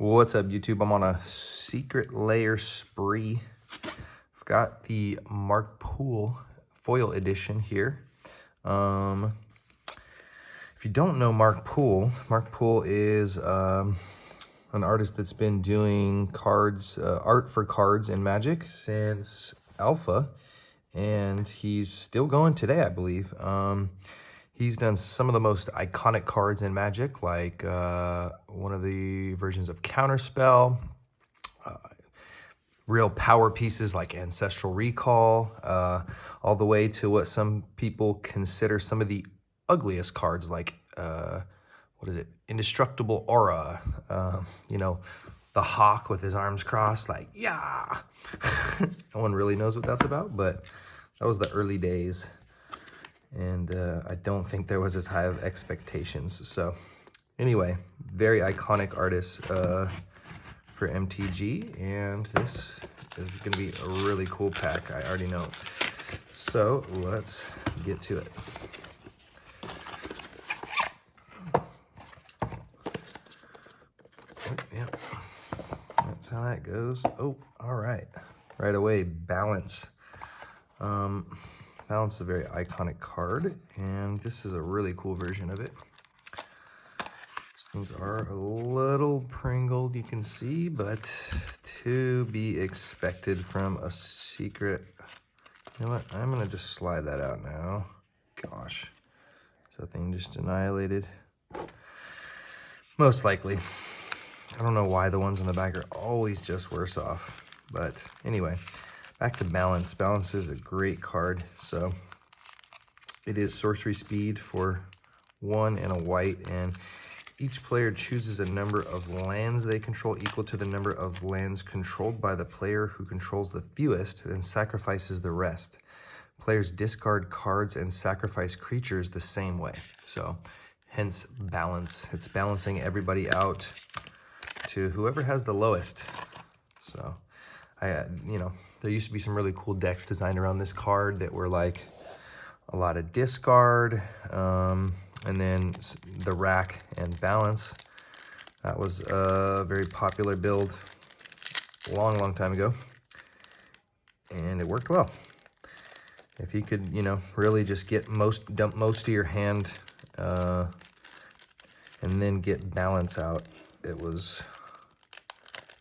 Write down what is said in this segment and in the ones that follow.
What's up, YouTube? I'm on a secret layer spree. I've got the Mark Poole foil edition here. If you don't know Mark Poole is an artist that's been doing cards, art for cards in Magic since Alpha, and he's still going today, I believe. He's done some of the most iconic cards in Magic, like one of the versions of Counterspell, real power pieces like Ancestral Recall, all the way to what some people consider some of the ugliest cards, like, Indestructible Aura. You know, the hawk with his arms crossed, like, yeah! No one really knows what that's about, but that was the early days. And I don't think there was as high of expectations. So anyway, very iconic artist for MTG, and this is going to be a really cool pack, I already know. So let's get to it. Oh, yeah, that's how that goes. Oh, all right. Right away, Balance. Balance is a very iconic card, and this is a really cool version of it. These things are a little pringled, you can see, but to be expected from a secret. You know what? I'm going to just slide that out now. Gosh, is that thing just annihilated? Most likely. I don't know why the ones in the back are always just worse off, but anyway. Back to Balance. Balance is a great card. So it is sorcery speed for 1 and a white, and each player chooses a number of lands they control equal to the number of lands controlled by the player who controls the fewest and sacrifices the rest. Players discard cards and sacrifice creatures the same way. So hence Balance. It's balancing everybody out to whoever has the lowest. So there used to be some really cool decks designed around this card that were like a lot of discard, and then the rack and balance. That was a very popular build a long time ago, and it worked well. If you could, really just get dump most of your hand, and then get balance out, it was,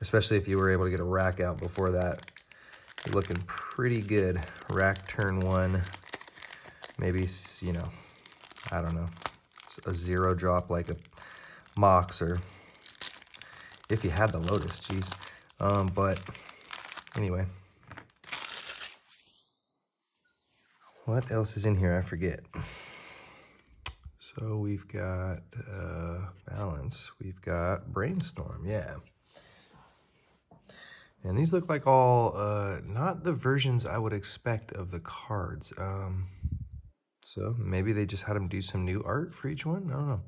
especially if you were able to get a rack out before that, you're looking pretty good. Rack turn 1, maybe, I don't know, a 0 drop like a Mox, or if you had the Lotus, geez. But anyway, what else is in here? I forget. So we've got Balance, we've got Brainstorm, yeah. And these look like all, not the versions I would expect of the cards. So maybe they just had them do some new art for each one. I don't know.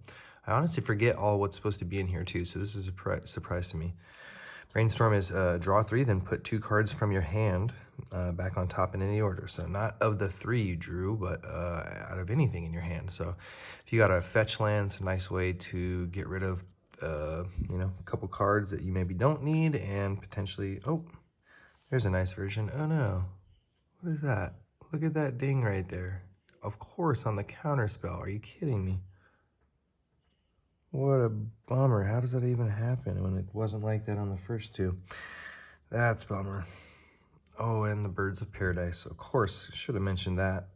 I honestly forget all what's supposed to be in here too, so this is a surprise to me. Brainstorm is draw 3, then put 2 cards from your hand back on top in any order. So not of the 3 you drew, but out of anything in your hand. So if you got a fetch land, it's a nice way to get rid of a couple cards that you maybe don't need, and potentially, oh, there's a nice version. Oh no, what is that? Look at that ding right there. Of course, on the Counterspell. Are you kidding me? What a bummer. How does that even happen when it wasn't like that on the first 2? That's a bummer. Oh, and the Birds of Paradise. Of course, should have mentioned that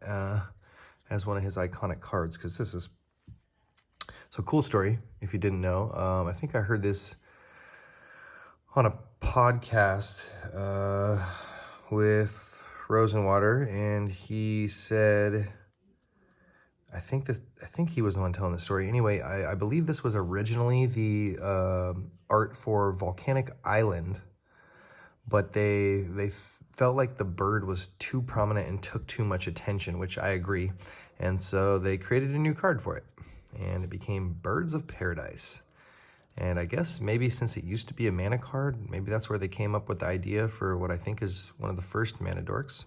as one of his iconic cards, because this is so cool story, if you didn't know. I think I heard this on a podcast with Rosenwater, and he said, I think he was the one telling the story. Anyway, I believe this was originally the art for Volcanic Island, but they felt like the bird was too prominent and took too much attention, which I agree. And so they created a new card for it, and it became Birds of Paradise. And I guess maybe since it used to be a mana card, maybe that's where they came up with the idea for what I think is one of the first mana dorks.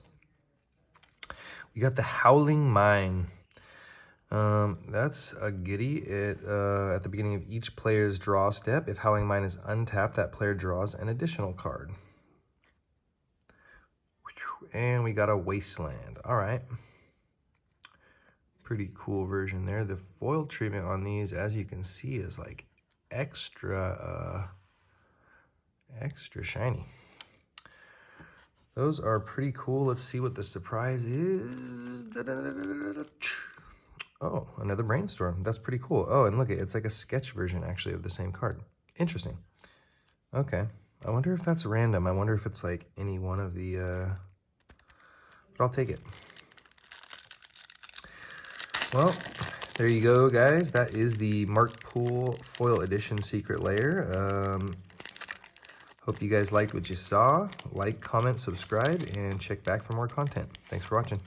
We got the Howling Mine. That's a goodie. At the beginning of each player's draw step, if Howling Mine is untapped, that player draws an additional card. And we got a Wasteland. All right. Pretty cool version there. The foil treatment on these, as you can see, is like extra shiny. Those are pretty cool. Let's see what the surprise is. Oh, another Brainstorm. That's pretty cool. Oh, and look, it's like a sketch version, actually, of the same card. Interesting. Okay. I wonder if that's random. I wonder if it's like any one of the... But I'll take it. Well, there you go, guys. That is the Mark Poole Foil Edition Secret Lair. Hope you guys liked what you saw. Like, comment, subscribe, and check back for more content. Thanks for watching.